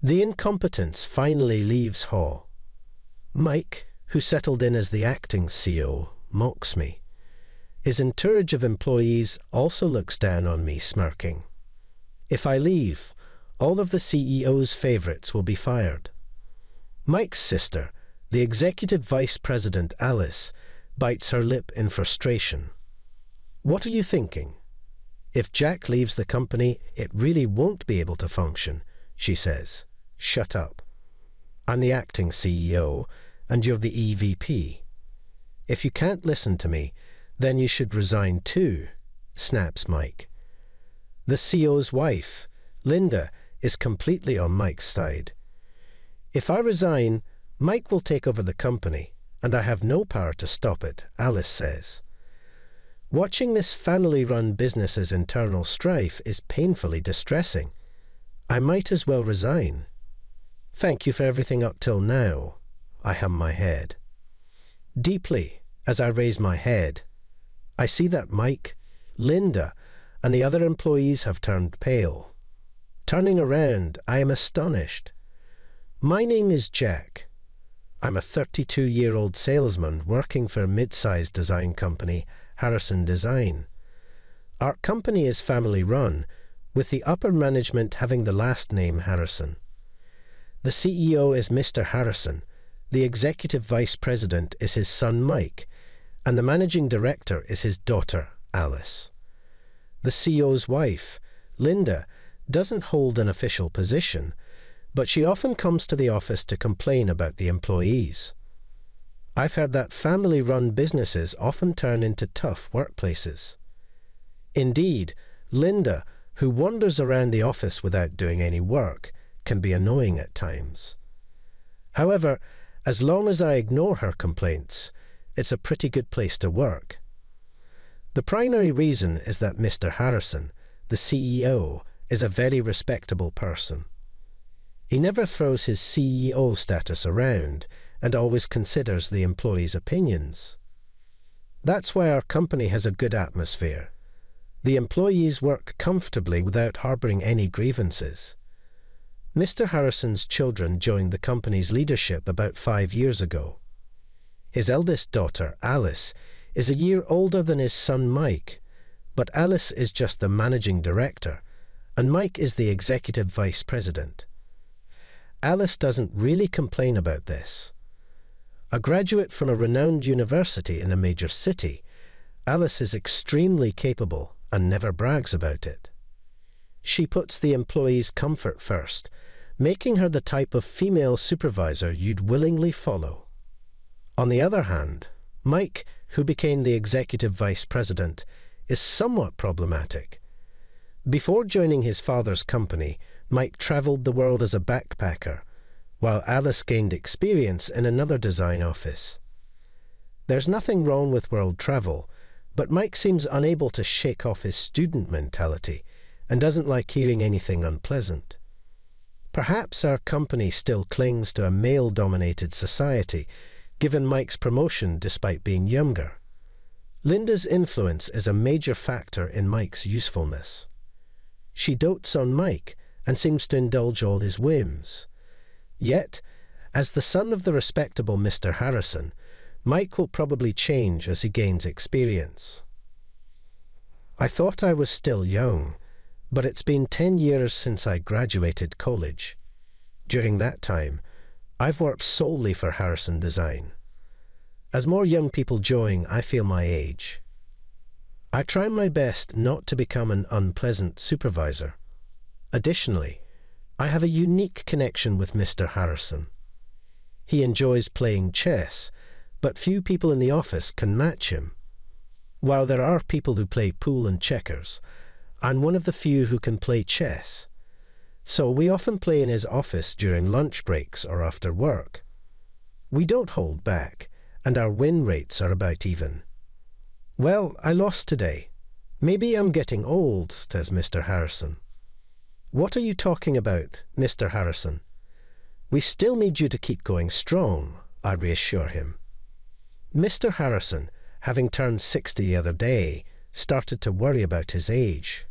The incompetence finally leaves Hall. Mike, who settled in as the acting CO, mocks me. His entourage of employees also looks down on me, smirking. If I leave, all of the CEO's favourites will be fired. Mike's sister, the executive vice president Alice, bites her lip in frustration. What are you thinking? If Jack leaves the company, it really won't be able to function, she says. Shut up. I'm the acting CEO, and you're the EVP. If you can't listen to me, then you should resign too, snaps Mike. The CEO's wife, Linda, is completely on Mike's side. If I resign, Mike will take over the company, and I have no power to stop it, Alice says. Watching this family-run business's internal strife is painfully distressing. I might as well resign. Thank you for everything up till now, I hum my head. Deeply, as I raise my head, I see that Mike, Linda, and the other employees have turned pale. Turning around, I am astonished. My name is Jack. I'm a 32-year-old salesman working for a mid-sized design company, Harrison Design. Our company is family-run, with the upper management having the last name Harrison. The CEO is Mr. Harrison, the executive vice president is his son Mike, and the managing director is his daughter Alice. The CEO's wife, Linda, doesn't hold an official position, but she often comes to the office to complain about the employees. I've heard that family-run businesses often turn into tough workplaces. Indeed, Linda, who wanders around the office without doing any work, can be annoying at times. However, as long as I ignore her complaints, it's a pretty good place to work. The primary reason is that Mr. Harrison, the CEO, is a very respectable person. He never throws his CEO status around and always considers the employees' opinions. That's why our company has a good atmosphere. The employees work comfortably without harbouring any grievances. Mr. Harrison's children joined the company's leadership about 5 years ago. His eldest daughter, Alice, is a year older than his son Mike, but Alice is just the managing director, and Mike is the executive vice president. Alice doesn't really complain about this. A graduate from a renowned university in a major city, Alice is extremely capable and never brags about it. She puts the employees' comfort first, making her the type of female supervisor you'd willingly follow. On the other hand, Mike, who became the executive vice president, is somewhat problematic. Before joining his father's company, Mike travelled the world as a backpacker, while Alice gained experience in another design office. There's nothing wrong with world travel, but Mike seems unable to shake off his student mentality and doesn't like hearing anything unpleasant. Perhaps our company still clings to a male-dominated society, given Mike's promotion despite being younger. Linda's influence is a major factor in Mike's usefulness. She dotes on Mike and seems to indulge all his whims. Yet, as the son of the respectable Mr. Harrison, Mike will probably change as he gains experience. I thought I was still young, but it's been 10 years since I graduated college. During that time, I've worked solely for Harrison Design. As more young people join, I feel my age. I try my best not to become an unpleasant supervisor. Additionally, I have a unique connection with Mr. Harrison. He enjoys playing chess, but few people in the office can match him. While there are people who play pool and checkers, I'm one of the few who can play chess. So we often play in his office during lunch breaks or after work. We don't hold back, and our win rates are about even. Well, I lost today. Maybe I'm getting old, says Mr. Harrison. What are you talking about, Mr. Harrison? We still need you to keep going strong, I reassure him. Mr. Harrison, having turned 60 the other day, started to worry about his age.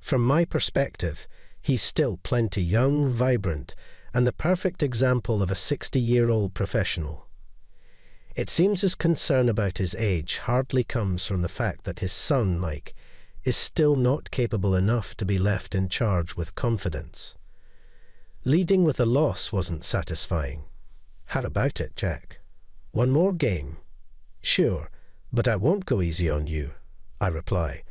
From my perspective, He's still plenty young, vibrant, and the perfect example of a 60-year-old professional. It seems his concern about his age hardly comes from the fact that his son, Mike, is still not capable enough to be left in charge with confidence. Leading with a loss wasn't satisfying. How about it, Jack? One more game? Sure, but I won't go easy on you, I reply.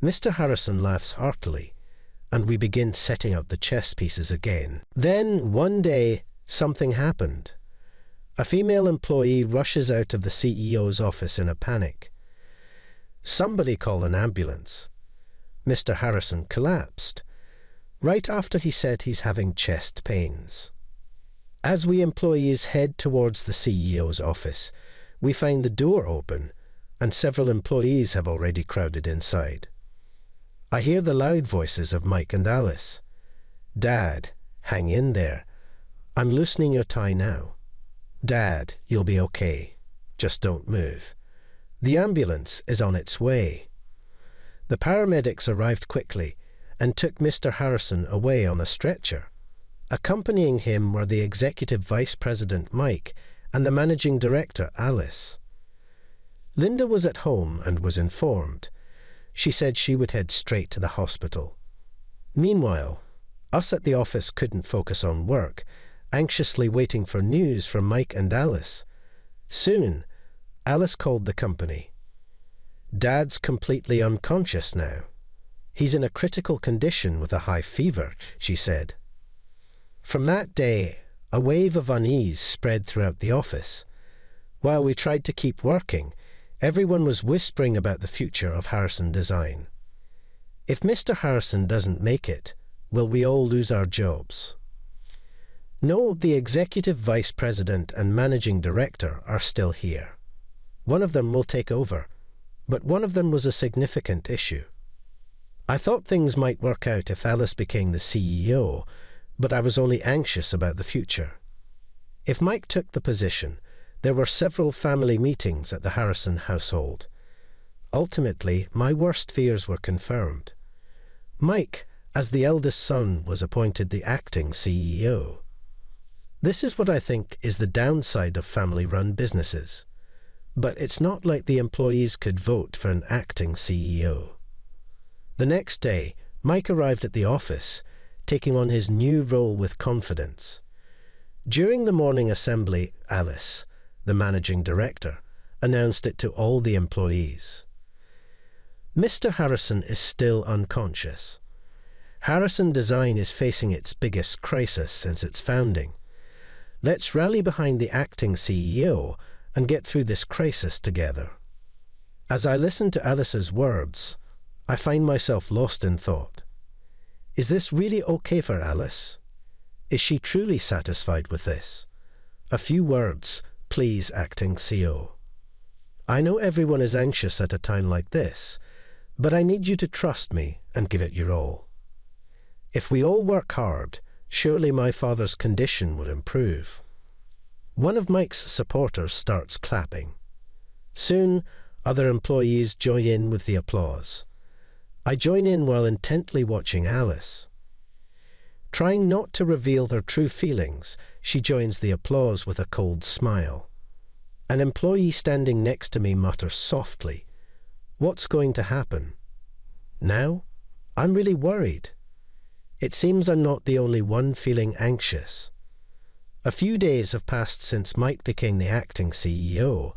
Mr. Harrison laughs heartily, and we begin setting out the chess pieces again. Then, one day, something happened. A female employee rushes out of the CEO's office in a panic. Somebody call an ambulance. Mr. Harrison collapsed, right after he said he's having chest pains. As we employees head towards the CEO's office, we find the door open, and several employees have already crowded inside. I hear the loud voices of Mike and Alice. Dad, hang in there. I'm loosening your tie now. Dad, you'll be okay. Just don't move. The ambulance is on its way. The paramedics arrived quickly and took Mr. Harrison away on a stretcher. Accompanying him were the Executive Vice President, Mike, and the Managing Director, Alice. Linda was at home and was informed. She said she would head straight to the hospital. Meanwhile, us at the office couldn't focus on work, anxiously waiting for news from Mike and Alice. Soon, Alice called the company. Dad's completely unconscious now. He's in a critical condition with a high fever, she said. From that day, a wave of unease spread throughout the office. While we tried to keep working, everyone was whispering about the future of Harrison Design. If Mr. Harrison doesn't make it, will we all lose our jobs? No, the Executive Vice President and Managing Director are still here. One of them will take over, but one of them was a significant issue. I thought things might work out if Alice became the CEO, but I was only anxious about the future. If Mike took the position, there were several family meetings at the Harrison household. Ultimately, my worst fears were confirmed. Mike, as the eldest son, was appointed the acting CEO. This is what I think is the downside of family-run businesses. But it's not like the employees could vote for an acting CEO. The next day, Mike arrived at the office, taking on his new role with confidence. During the morning assembly, Alice, the managing director, announced it to all the employees. Mr. Harrison is still unconscious. Harrison Design is facing its biggest crisis since its founding. Let's rally behind the acting CEO and get through this crisis together. As I listen to Alice's words, I find myself lost in thought. Is this really okay for Alice? Is she truly satisfied with this? A few words, please, acting CEO. I know everyone is anxious at a time like this, but I need you to trust me and give it your all. If we all work hard, surely my father's condition will improve. One of Mike's supporters starts clapping. Soon, other employees join in with the applause. I join in while intently watching Alice. Trying not to reveal her true feelings, she joins the applause with a cold smile. An employee standing next to me mutters softly, "What's going to happen?" Now, I'm really worried. It seems I'm not the only one feeling anxious. A few days have passed since Mike became the acting CEO,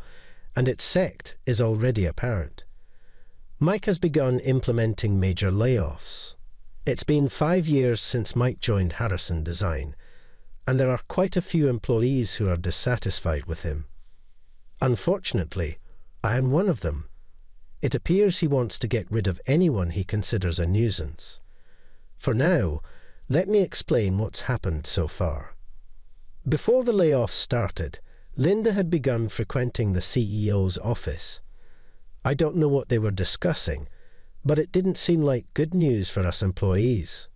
and its sect is already apparent. Mike has begun implementing major layoffs. It's been 5 years since Mike joined Harrison Design, and there are quite a few employees who are dissatisfied with him. Unfortunately, I am one of them. It appears he wants to get rid of anyone he considers a nuisance. For now, let me explain what's happened so far. Before the layoffs started, Linda had begun frequenting the CEO's office. I don't know what they were discussing, but it didn't seem like good news for us employees.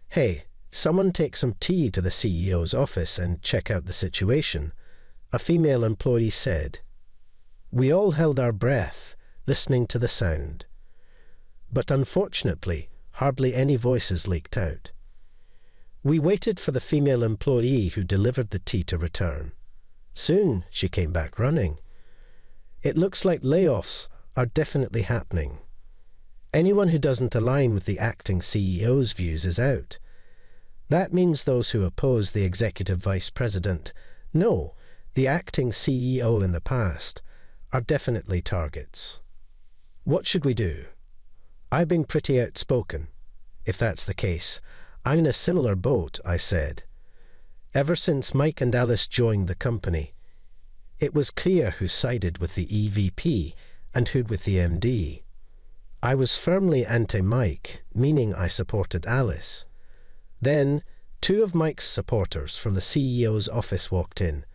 "Hey, someone take some tea to the CEO's office and check out the situation," a female employee said. We all held our breath, listening to the sound. But unfortunately, hardly any voices leaked out. We waited for the female employee who delivered the tea to return. Soon she came back running. It looks like layoffs are definitely happening. Anyone who doesn't align with the acting CEO's views is out. That means those who oppose the executive vice president, no, the acting CEO in the past, are definitely targets. What should we do? I've been pretty outspoken. If that's the case, I'm in a similar boat, I said. Ever since Mike and Alice joined the company, it was clear who sided with the EVP and who with the MD. I was firmly anti-Mike, meaning I supported Alice. Then, 2 of Mike's supporters from the CEO's office walked in,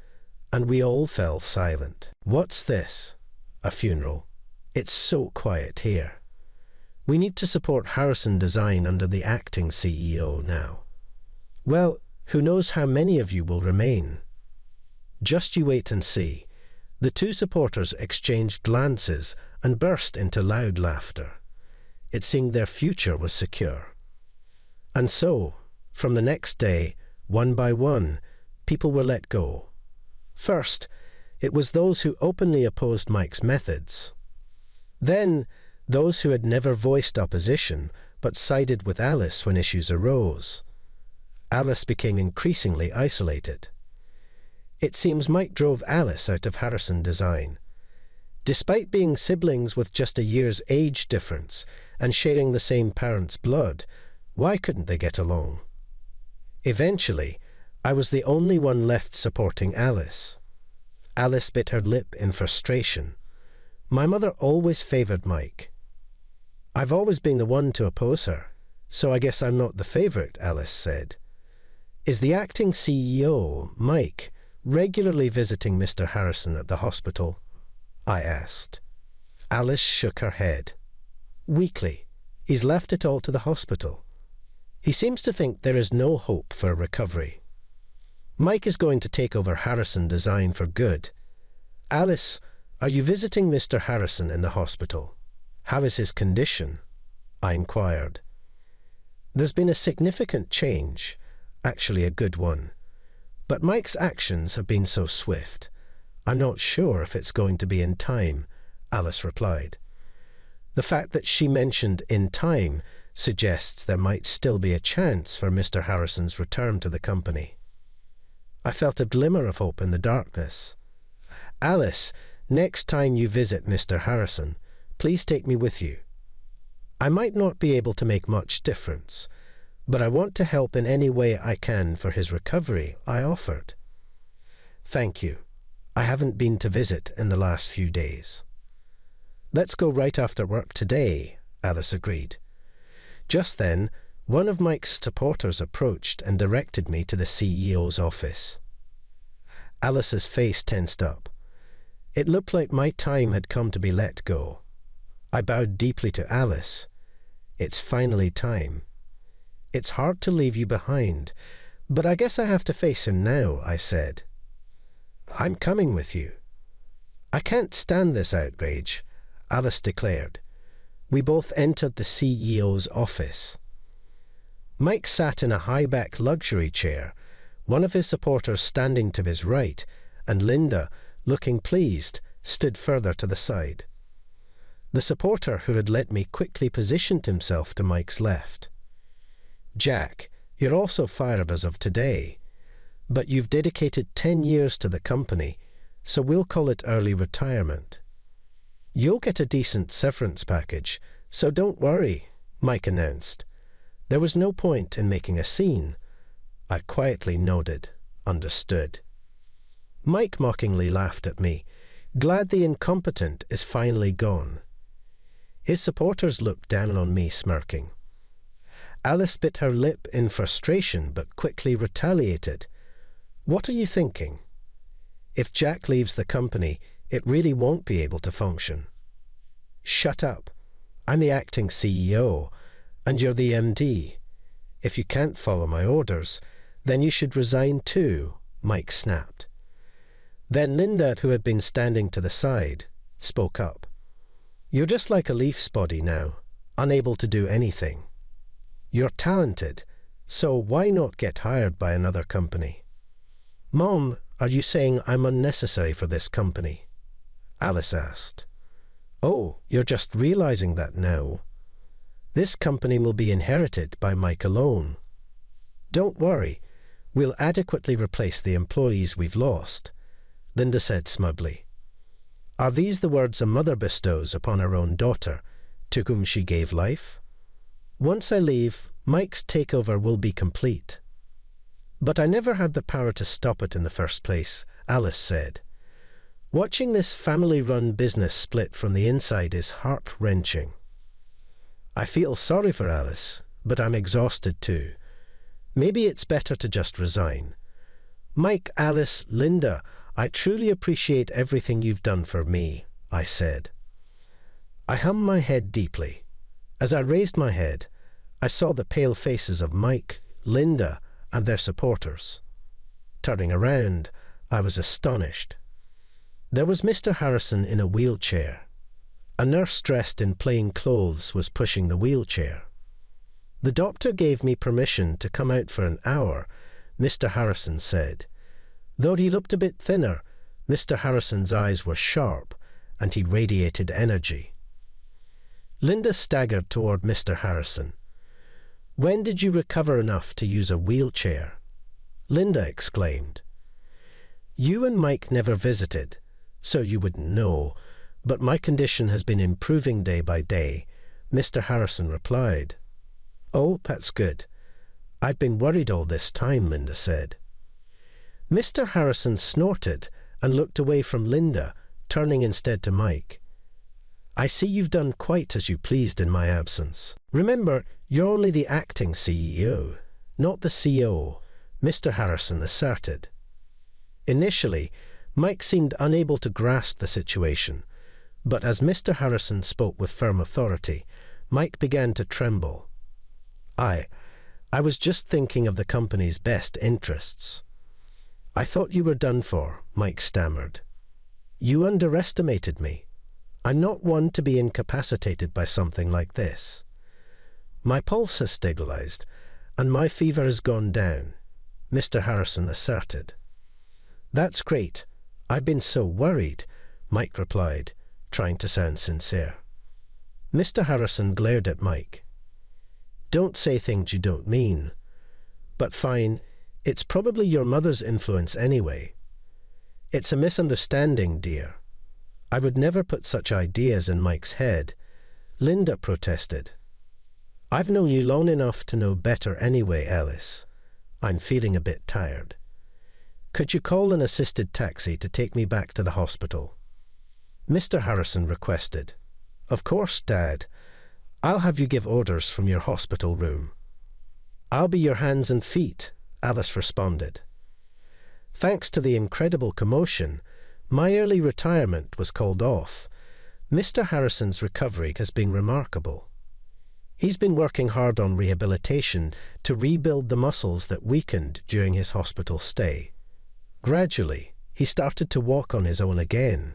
and we all fell silent. What's this? A funeral? It's so quiet here. We need to support Harrison Design under the acting CEO now. Well, who knows how many of you will remain? Just you wait and see. The 2 supporters exchanged glances and burst into loud laughter. It seemed their future was secure. And so, from the next day, one by one, people were let go. First, it was those who openly opposed Mike's methods. Then, those who had never voiced opposition but sided with Alice when issues arose. Alice became increasingly isolated. It seems Mike drove Alice out of Harrison Design. Despite being siblings with just a year's age difference and sharing the same parents' blood, why couldn't they get along? Eventually, I was the only one left supporting Alice. Alice bit her lip in frustration. My mother always favoured Mike. I've always been the one to oppose her, so I guess I'm not the favourite, Alice said. Is the acting CEO, Mike, regularly visiting Mr. Harrison at the hospital? I asked. Alice shook her head. Weekly. He's left it all to the hospital. He seems to think there is no hope for recovery. Mike is going to take over Harrison Design for good. Alice, are you visiting Mr. Harrison in the hospital? How is his condition? I inquired. There's been a significant change, actually a good one. But Mike's actions have been so swift. I'm not sure if it's going to be in time, Alice replied. The fact that she mentioned in time suggests there might still be a chance for Mr. Harrison's return to the company. I felt a glimmer of hope in the darkness. Alice, next time you visit Mr. Harrison, please take me with you. I might not be able to make much difference, but I want to help in any way I can for his recovery, I offered. Thank you. I haven't been to visit in the last few days. Let's go right after work today, Alice agreed. Just then, one of Mike's supporters approached and directed me to the CEO's office. Alice's face tensed up. It looked like my time had come to be let go. I bowed deeply to Alice. It's finally time. It's hard to leave you behind, but I guess I have to face him now, I said. I'm coming with you. I can't stand this outrage, Alice declared. We both entered the CEO's office. Mike sat in a high-back luxury chair, one of his supporters standing to his right, and Linda, looking pleased, stood further to the side. The supporter who had let me quickly positioned himself to Mike's left. Jack, you're also fired as of today, but you've dedicated 10 years to the company, so we'll call it early retirement. You'll get a decent severance package, so don't worry, Mike announced. There was no point in making a scene. I quietly nodded, understood. Mike mockingly laughed at me, glad the incompetent is finally gone. His supporters looked down on me, smirking. Alice bit her lip in frustration, but quickly retaliated. What are you thinking? If Jack leaves the company, it really won't be able to function. Shut up. I'm the acting CEO, and you're the MD. If you can't follow my orders, then you should resign too, Mike snapped. Then Linda, who had been standing to the side, spoke up. You're just like a Leafs body now, unable to do anything. You're talented, so why not get hired by another company? Mom, are you saying I'm unnecessary for this company? Alice asked. Oh, you're just realizing that now. This company will be inherited by Mike alone. Don't worry, we'll adequately replace the employees we've lost, Linda said smugly. Are these the words a mother bestows upon her own daughter, to whom she gave life? Once I leave, Mike's takeover will be complete. But I never had the power to stop it in the first place, Alice said. Watching this family-run business split from the inside is heart-wrenching. I feel sorry for Alice, but I'm exhausted too. Maybe it's better to just resign. Mike, Alice, Linda, I truly appreciate everything you've done for me, I said. I hummed my head deeply. As I raised my head, I saw the pale faces of Mike, Linda, and their supporters. Turning around, I was astonished. There was Mr. Harrison in a wheelchair. A nurse dressed in plain clothes was pushing the wheelchair. The doctor gave me permission to come out for an hour, Mr. Harrison said. Though he looked a bit thinner, Mr. Harrison's eyes were sharp, and he radiated energy. Linda staggered toward Mr. Harrison. When did you recover enough to use a wheelchair? Linda exclaimed. You and Mike never visited, so you wouldn't know, but my condition has been improving day by day, Mr. Harrison replied. Oh, that's good. I've been worried all this time, Linda said. Mr. Harrison snorted and looked away from Linda, turning instead to Mike. I see you've done quite as you pleased in my absence. Remember, you're only the acting CEO, not the CO, Mr. Harrison asserted. Initially, Mike seemed unable to grasp the situation, but as Mr. Harrison spoke with firm authority, Mike began to tremble. I was just thinking of the company's best interests. I thought you were done for, Mike stammered. You underestimated me. I'm not one to be incapacitated by something like this. My pulse has stabilized, and my fever has gone down, Mr. Harrison asserted. That's great. I've been so worried, Mike replied, trying to sound sincere. Mr. Harrison glared at Mike. Don't say things you don't mean. But fine, it's probably your mother's influence anyway. It's a misunderstanding, dear. I would never put such ideas in Mike's head, Linda protested. I've known you long enough to know better anyway, Alice. I'm feeling a bit tired. Could you call an assisted taxi to take me back to the hospital? Mr. Harrison requested. Of course, Dad. I'll have you give orders from your hospital room. I'll be your hands and feet, Alice responded. Thanks to the incredible commotion, my early retirement was called off. Mr. Harrison's recovery has been remarkable. He's been working hard on rehabilitation to rebuild the muscles that weakened during his hospital stay. Gradually, he started to walk on his own again.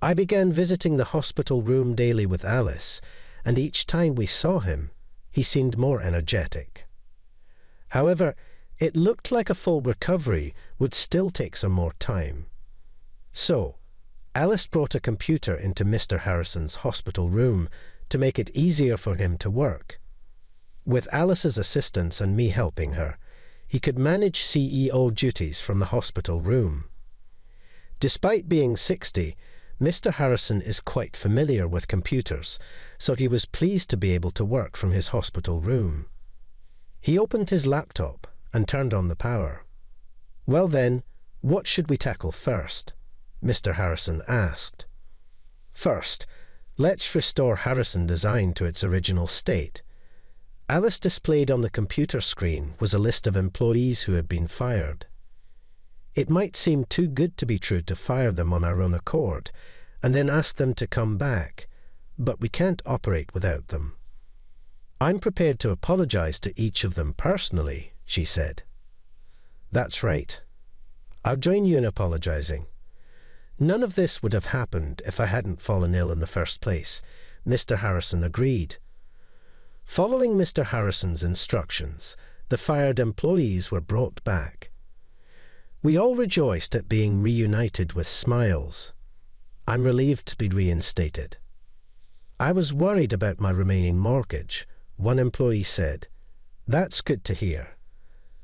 I began visiting the hospital room daily with Alice, and each time we saw him, he seemed more energetic. However, it looked like a full recovery would still take some more time. So, Alice brought a computer into Mr. Harrison's hospital room to make it easier for him to work. With Alice's assistance and me helping her, he could manage CEO duties from the hospital room. Despite being 60, Mr. Harrison is quite familiar with computers, so he was pleased to be able to work from his hospital room. He opened his laptop and turned on the power. Well then, what should we tackle first? Mr. Harrison asked. First, let's restore Harrison Design to its original state. Alice displayed on the computer screen was a list of employees who had been fired. It might seem too good to be true to fire them on our own accord, and then ask them to come back, but we can't operate without them. I'm prepared to apologize to each of them personally, she said. That's right. I'll join you in apologizing. None of this would have happened if I hadn't fallen ill in the first place, Mr. Harrison agreed. Following Mr. Harrison's instructions, the fired employees were brought back. We all rejoiced at being reunited with smiles. I'm relieved to be reinstated. I was worried about my remaining mortgage, one employee said. That's good to hear.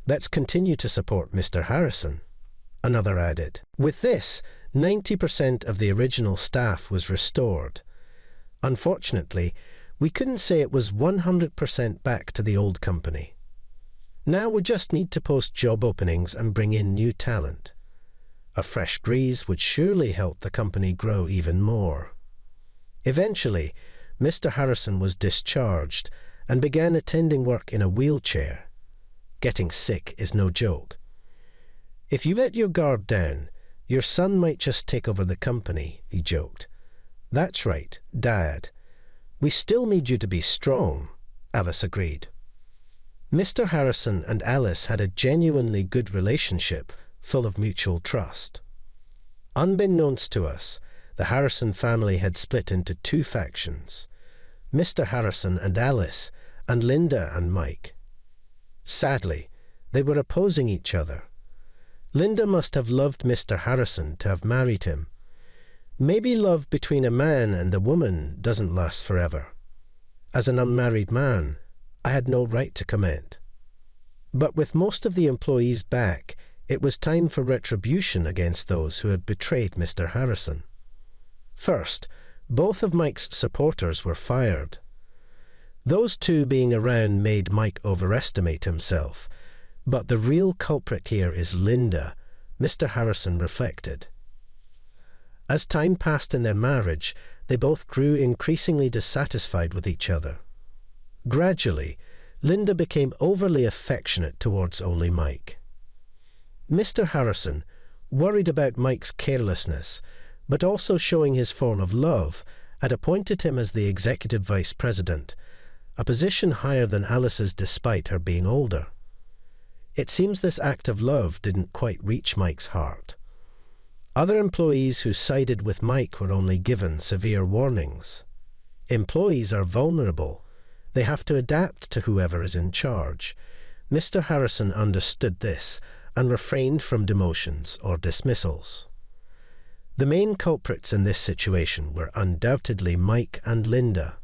Let's continue to support Mr. Harrison, another added. With this, 90% of the original staff was restored. Unfortunately, we couldn't say it was 100% back to the old company. Now we just need to post job openings and bring in new talent. A fresh breeze would surely help the company grow even more. Eventually, Mr. Harrison was discharged and began attending work in a wheelchair. Getting sick is no joke. If you let your guard down, your son might just take over the company, he joked. That's right, Dad. We still need you to be strong, Alice agreed. Mr. Harrison and Alice had a genuinely good relationship, full of mutual trust. Unbeknownst to us, the Harrison family had split into two factions, Mr. Harrison and Alice, and Linda and Mike. Sadly, they were opposing each other. Linda must have loved Mr. Harrison to have married him. Maybe love between a man and a woman doesn't last forever. As an unmarried man, I had no right to comment. But with most of the employees back, it was time for retribution against those who had betrayed Mr. Harrison. First, both of Mike's supporters were fired. Those two being around made Mike overestimate himself, but the real culprit here is Linda, Mr. Harrison reflected. As time passed in their marriage, they both grew increasingly dissatisfied with each other. Gradually, Linda became overly affectionate towards only Mike. Mr. Harrison, worried about Mike's carelessness, but also showing his form of love, had appointed him as the executive vice president, a position higher than Alice's despite her being older. It seems this act of love didn't quite reach Mike's heart. Other employees who sided with Mike were only given severe warnings. Employees are vulnerable. They have to adapt to whoever is in charge. Mr. Harrison understood this and refrained from demotions or dismissals. The main culprits in this situation were undoubtedly Mike and Linda.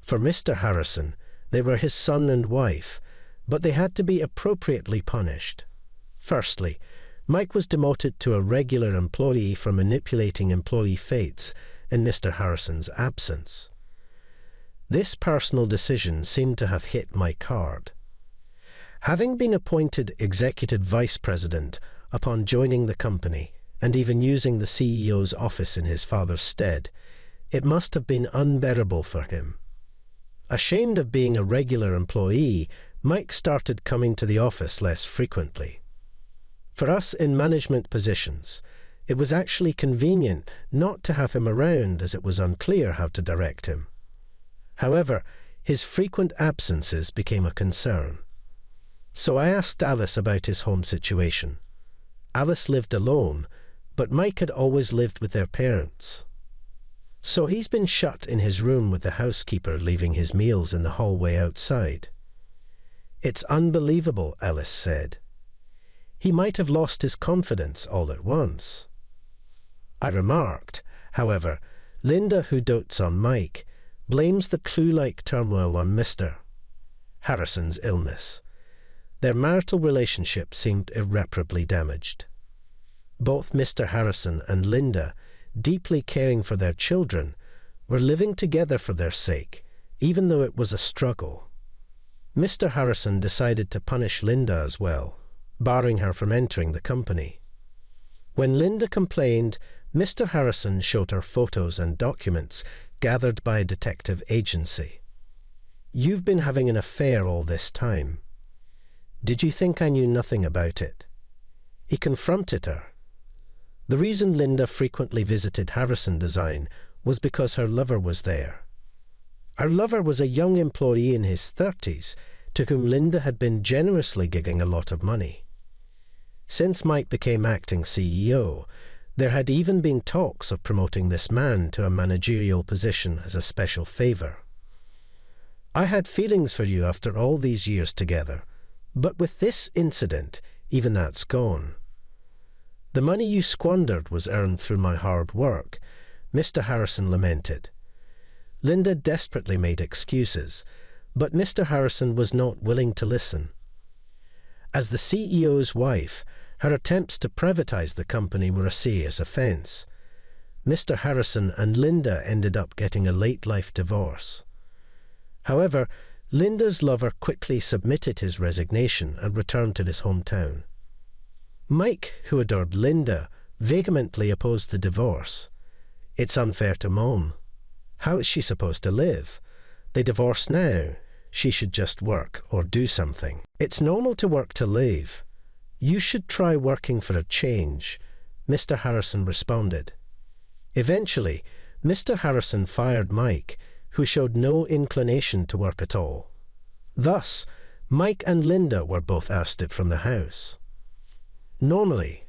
For Mr. Harrison, they were his son and wife, but they had to be appropriately punished. Firstly, Mike was demoted to a regular employee for manipulating employee fates in Mr. Harrison's absence. This personal decision seemed to have hit Mike hard. Having been appointed executive vice president upon joining the company, and even using the CEO's office in his father's stead, it must have been unbearable for him. Ashamed of being a regular employee, Mike started coming to the office less frequently. For us in management positions, it was actually convenient not to have him around as it was unclear how to direct him. However, his frequent absences became a concern. So I asked Alice about his home situation. Alice lived alone, but Mike had always lived with their parents. So he's been shut in his room with the housekeeper leaving his meals in the hallway outside. It's unbelievable, Alice said. He might have lost his confidence all at once. I remarked, however, Linda, who dotes on Mike, blames the clue-like turmoil on Mr. Harrison's illness. Their marital relationship seemed irreparably damaged. Both Mr. Harrison and Linda, deeply caring for their children, were living together for their sake, even though it was a struggle. Mr. Harrison decided to punish Linda as well, barring her from entering the company. When Linda complained, Mr. Harrison showed her photos and documents gathered by a detective agency. You've been having an affair all this time. Did you think I knew nothing about it? He confronted her. The reason Linda frequently visited Harrison Design was because her lover was there. Her lover was a young employee in his 30s to whom Linda had been generously giving a lot of money. Since Mike became acting CEO, there had even been talks of promoting this man to a managerial position as a special favor. I had feelings for you after all these years together, but with this incident, even that's gone. The money you squandered was earned through my hard work, Mr. Harrison lamented. Linda desperately made excuses, but Mr. Harrison was not willing to listen. As the CEO's wife, her attempts to privatize the company were a serious offense. Mr. Harrison and Linda ended up getting a late-life divorce. However, Linda's lover quickly submitted his resignation and returned to his hometown. Mike, who adored Linda, vehemently opposed the divorce. It's unfair to Mom. How is she supposed to live? They divorced now. She should just work or do something. It's normal to work to live. You should try working for a change, Mr. Harrison responded. Eventually, Mr. Harrison fired Mike, who showed no inclination to work at all. Thus, Mike and Linda were both ousted from the house. Normally,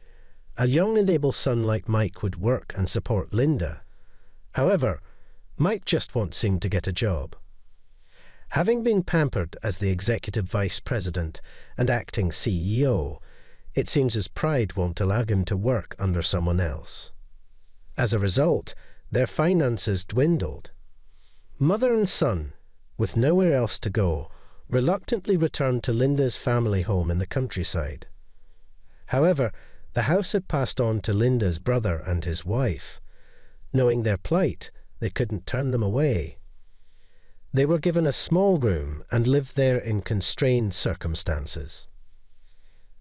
a young and able son like Mike would work and support Linda. However, Mike just won't seem to get a job. Having been pampered as the executive vice president and acting CEO, it seems his pride won't allow him to work under someone else. As a result, their finances dwindled. Mother and son, with nowhere else to go, reluctantly returned to Linda's family home in the countryside. However, the house had passed on to Linda's brother and his wife. Knowing their plight, they couldn't turn them away. They were given a small room and lived there in constrained circumstances.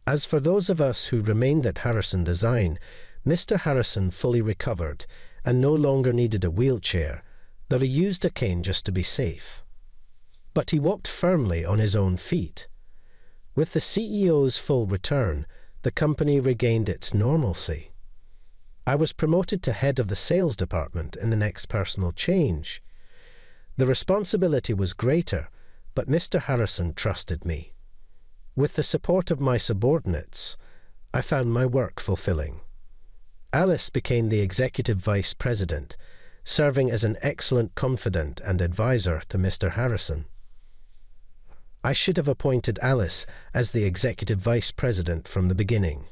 As for those of us who remained at Harrison Design, Mr. Harrison fully recovered and no longer needed a wheelchair, though he used a cane just to be safe. But he walked firmly on his own feet. With the CEO's full return, the company regained its normalcy. I was promoted to head of the sales department in the next personal change. The responsibility was greater, but Mr. Harrison trusted me. With the support of my subordinates, I found my work fulfilling. Alice became the executive vice president, serving as an excellent confidant and advisor to Mr. Harrison. I should have appointed Alice as the executive vice president from the beginning.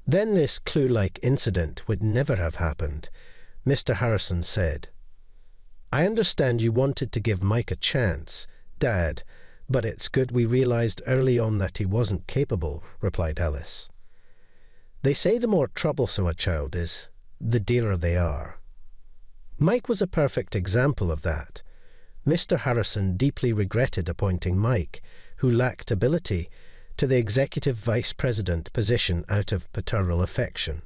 Then this clue-like incident would never have happened, Mr. Harrison said. I understand you wanted to give Mike a chance, Dad, but it's good we realized early on that he wasn't capable, replied Alice. They say the more troublesome a child is, the dearer they are. Mike was a perfect example of that. Mr. Harrison deeply regretted appointing Mike, who lacked ability, to the executive vice president position out of paternal affection.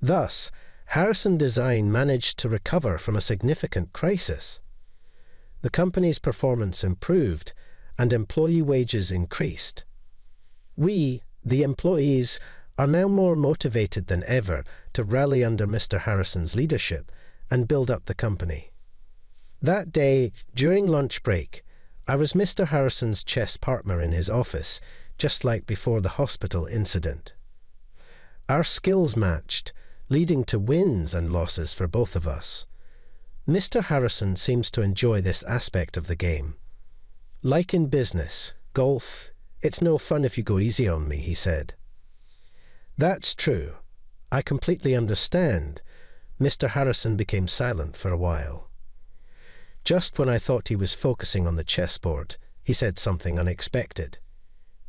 Thus, Harrison Design managed to recover from a significant crisis. The company's performance improved, and employee wages increased. We, the employees, are now more motivated than ever to rally under Mr. Harrison's leadership and build up the company. That day, during lunch break, I was Mr. Harrison's chess partner in his office, just like before the hospital incident. Our skills matched, leading to wins and losses for both of us. Mr. Harrison seems to enjoy this aspect of the game. Like in business, golf, it's no fun if you go easy on me, he said. That's true. I completely understand. Mr. Harrison became silent for a while. Just when I thought he was focusing on the chessboard, he said something unexpected.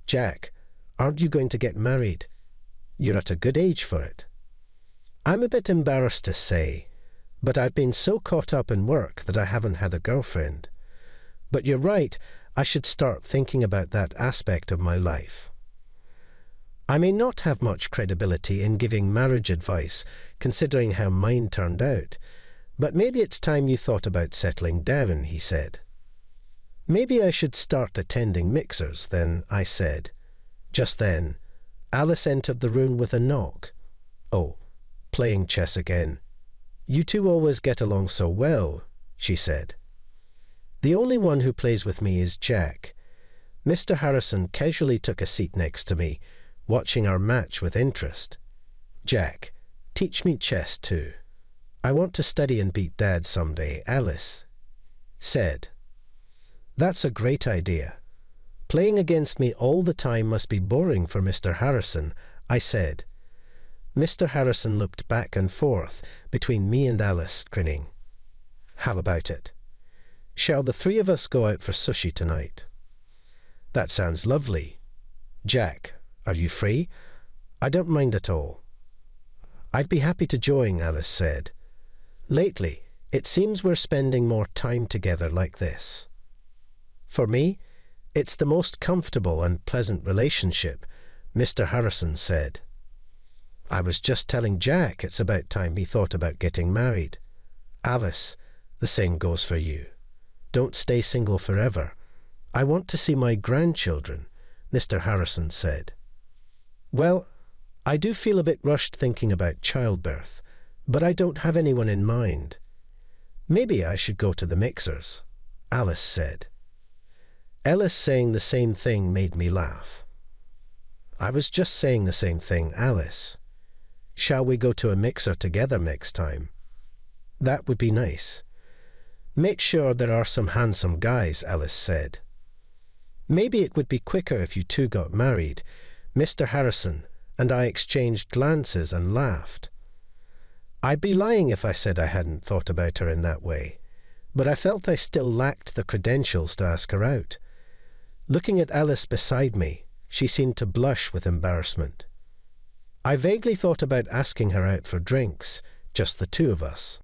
Jack, aren't you going to get married? You're at a good age for it. I'm a bit embarrassed to say, but I've been so caught up in work that I haven't had a girlfriend. But you're right, I should start thinking about that aspect of my life. I may not have much credibility in giving marriage advice, considering how mine turned out, but maybe it's time you thought about settling down, he said. Maybe I should start attending mixers, then, I said. Just then, Alice entered the room with a knock. Oh, playing chess again. You two always get along so well, she said. The only one who plays with me is Jack. Mr. Harrison casually took a seat next to me, watching our match with interest. Jack, teach me chess too. I want to study and beat Dad someday, Alice said. That's a great idea. Playing against me all the time must be boring for Mr. Harrison, I said. Mr. Harrison looked back and forth between me and Alice, grinning. How about it? Shall the three of us go out for sushi tonight? That sounds lovely. Jack, are you free? I don't mind at all. I'd be happy to join, Alice said. Lately, it seems we're spending more time together like this. For me, it's the most comfortable and pleasant relationship, Mr. Harrison said. I was just telling Jack it's about time he thought about getting married. Alice, the same goes for you. Don't stay single forever. I want to see my grandchildren, Mr. Harrison said. Well, I do feel a bit rushed thinking about childbirth, but I don't have anyone in mind. Maybe I should go to the mixers, Alice said. Ellis saying the same thing made me laugh. I was just saying the same thing, Alice. Shall we go to a mixer together next time? That would be nice. Make sure there are some handsome guys, Alice said. Maybe it would be quicker if you two got married. Mr. Harrison and I exchanged glances and laughed. I'd be lying if I said I hadn't thought about her in that way, but I felt I still lacked the credentials to ask her out. Looking at Alice beside me, she seemed to blush with embarrassment. I vaguely thought about asking her out for drinks, just the two of us.